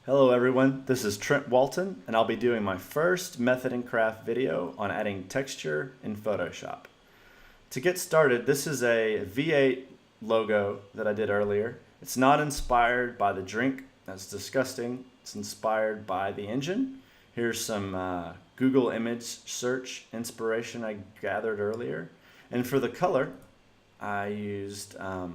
Hello everyone, this is Trent Walton and I'll be doing my first method and craft video on adding texture in Photoshop. To get started, this is a V8 logo that I did earlier. It's not inspired by the drink, that's disgusting. It's inspired by the engine. Here's some Google image search inspiration I gathered earlier. And for the color, I used a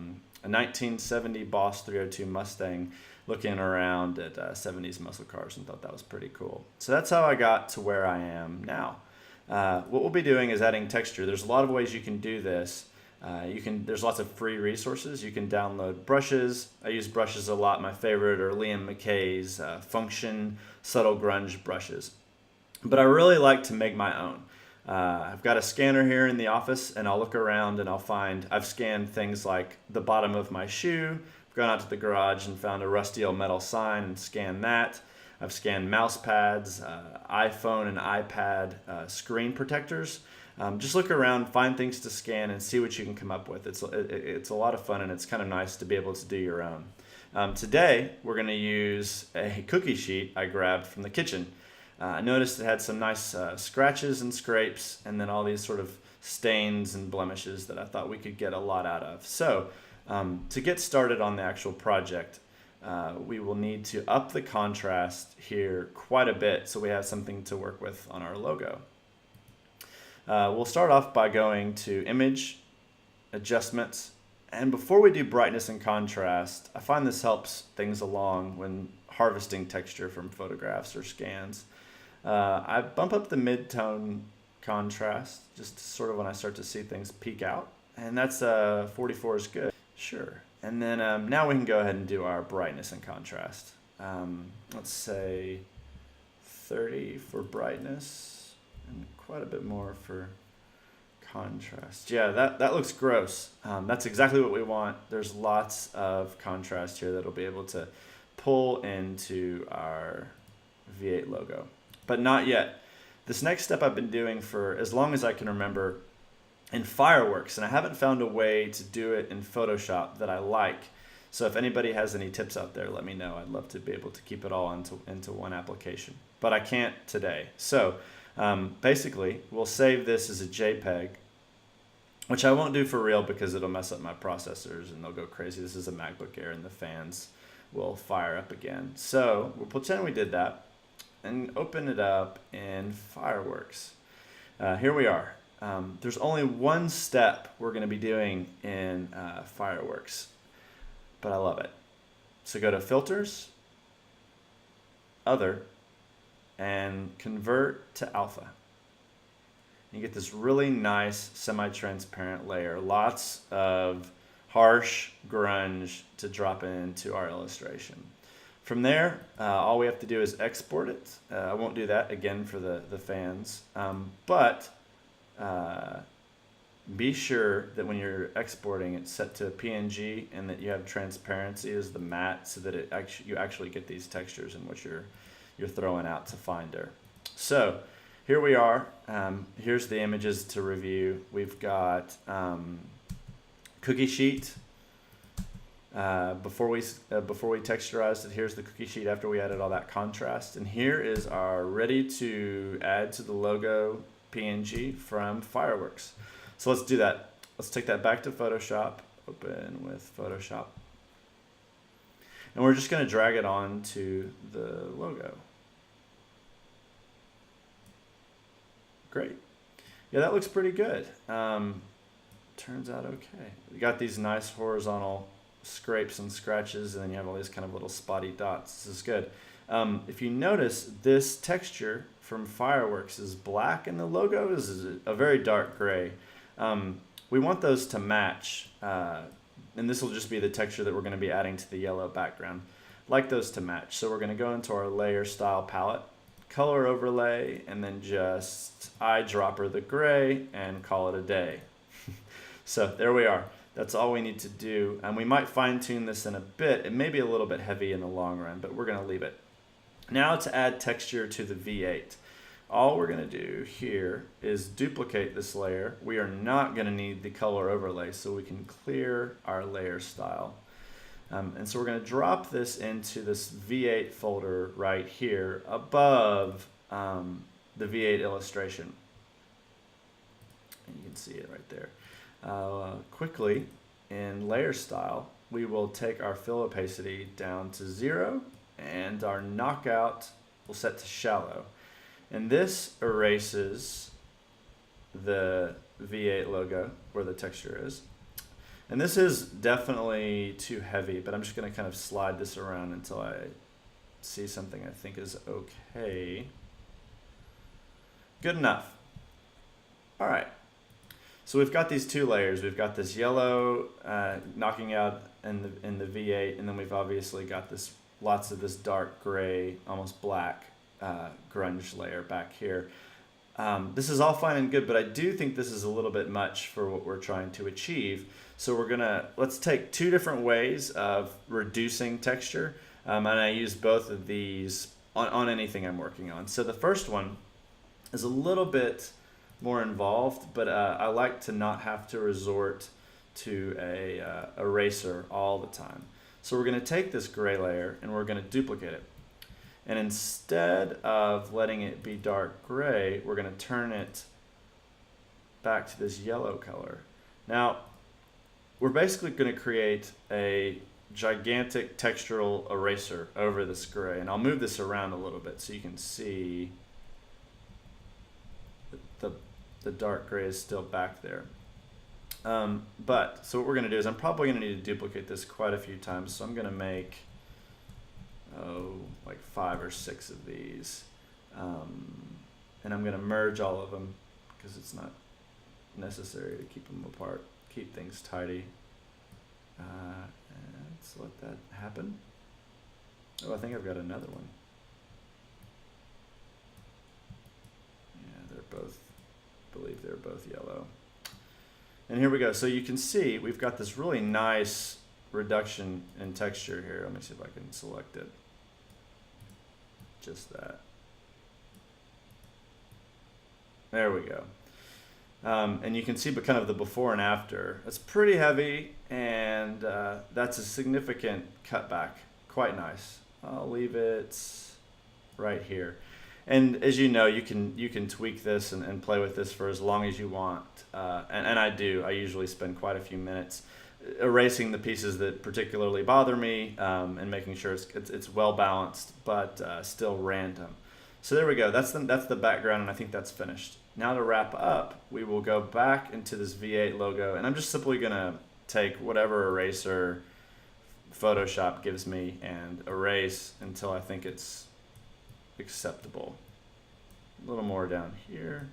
1970 Boss 302 Mustang looking around at 70s muscle cars and thought that was pretty cool. So that's how I got to where I am now. What we'll be doing is adding texture. There's a lot of ways you can do this. There's lots of free resources. You can download brushes. I use brushes a lot. My favorite are Liam McKay's Function Subtle Grunge brushes. But I really like to make my own. I've got a scanner here in the office and I'll look around and I've scanned things like the bottom of my shoe. I've gone out to the garage and found a rusty old metal sign and scanned that. I've scanned mouse pads, iPhone and iPad screen protectors. Just look around, find things to scan and see what you can come up with. It's a lot of fun and it's kind of nice to be able to do your own. Today we're going to use a cookie sheet I grabbed from the kitchen. I noticed it had some nice scratches and scrapes and then all these sort of stains and blemishes that I thought we could get a lot out of. So to get started on the actual project, we will need to up the contrast here quite a bit so we have something to work with on our logo. We'll start off by going to Image, Adjustments, and before we do brightness and contrast, I find this helps things along when harvesting texture from photographs or scans. I bump up the mid-tone contrast just sort of when I start to see things peek out, and that's 44 is good. Sure. And then now we can go ahead and do our brightness and contrast. Let's say 30 for brightness and quite a bit more for contrast. Yeah, that looks gross. That's exactly what we want. There's lots of contrast here that'll be able to pull into our V8 logo. But not yet. This next step I've been doing for as long as I can remember in Fireworks, and I haven't found a way to do it in Photoshop that I like. So if anybody has any tips out there, let me know. I'd love to be able to keep it all into one application. But I can't today. So basically, we'll save this as a JPEG, which I won't do for real because it'll mess up my processors and they'll go crazy. This is a MacBook Air and the fans will fire up again. So we'll pretend we did that and open it up in Fireworks. Here we are. There's only one step we're going to be doing in Fireworks, but I love it. So go to Filters, Other, and Convert to Alpha. You get this really nice semi-transparent layer, lots of harsh grunge to drop into our illustration. From there, all we have to do is export it. I won't do that again for the fans, but be sure that when you're exporting it's set to PNG and that you have transparency as the matte so that you actually get these textures in what you're throwing out to Finder. So here we are. Here's the images to review. We've got cookie sheet. Before we texturized it, here's the cookie sheet after we added all that contrast. And here is our ready to add to the logo PNG from Fireworks. So let's do that. Let's take that back to Photoshop, open with Photoshop. And we're just going to drag it on to the logo. Great. Yeah, that looks pretty good. Turns out okay. We got these nice horizontal scrapes and scratches, and then you have all these kind of little spotty dots. This is good. If you notice, this texture from Fireworks is black and the logo is a very dark gray. We want those to match, and this will just be the texture that we're going to be adding to the yellow background. Like those to match. So we're going to go into our layer style palette, color overlay, and then just eyedropper the gray and call it a day. So there we are. That's all we need to do. And we might fine tune this in a bit. It may be a little bit heavy in the long run, but we're going to leave it. Now to add texture to the V8. All we're going to do here is duplicate this layer. We are not going to need the color overlay, so we can clear our layer style. And so we're going to drop this into this V8 folder right here above the V8 illustration. And you can see it right there. Quickly, in layer style, we will take our fill opacity down to 0 and our knockout will set to shallow. And this erases the V8 logo where the texture is. And this is definitely too heavy, but I'm just going to kind of slide this around until I see something I think is okay. Good enough. All right. So we've got these two layers. We've got this yellow knocking out in the V8, and then we've obviously got this lots of this dark gray, almost black grunge layer back here. This is all fine and good, but I do think this is a little bit much for what we're trying to achieve. So let's take two different ways of reducing texture, and I use both of these on anything I'm working on. So the first one is a little bit more involved, but I like to not have to resort to a eraser all the time. So we're going to take this gray layer and we're going to duplicate it. And instead of letting it be dark gray, we're going to turn it back to this yellow color. Now, we're basically going to create a gigantic textural eraser over this gray. And I'll move this around a little bit so you can see that the dark gray is still back there. So what we're going to do is I'm probably going to need to duplicate this quite a few times. So I'm going to make like 5 or 6 of these, and I'm going to merge all of them because it's not necessary to keep them apart, keep things tidy. And let's let that happen. Oh, I think I've got another one. Yeah, I believe they're both yellow. And here we go. So you can see we've got this really nice reduction in texture here. Let me see if I can select it. Just that. There we go. And you can see kind of the before and after. It's pretty heavy, and that's a significant cutback. Quite nice. I'll leave it right here. And as you know, you can tweak this and play with this for as long as you want. And I do. I usually spend quite a few minutes erasing the pieces that particularly bother me, and making sure it's well balanced, but still random. So there we go. That's the background, and I think that's finished. Now to wrap up, we will go back into this V8 logo, and I'm just simply going to take whatever eraser Photoshop gives me and erase until I think it's acceptable. A little more down here.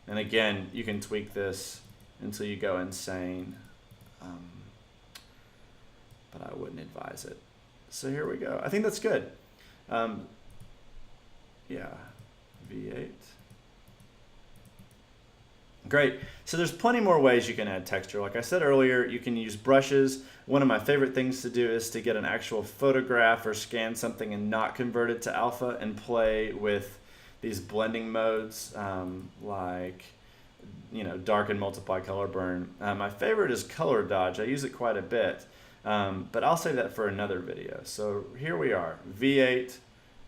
And again, you can tweak this until you go insane, but I wouldn't advise it. So here we go. I think that's good. Yeah, V8. Great. So there's plenty more ways you can add texture. Like I said earlier, you can use brushes. One of my favorite things to do is to get an actual photograph or scan something and not convert it to alpha and play with these blending modes, like darken, multiply, color burn. My favorite is color dodge. I use it quite a bit, but I'll save that for another video. So here we are, V8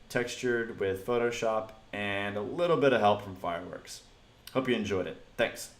textured with Photoshop and a little bit of help from Fireworks. Hope you enjoyed it. Thanks.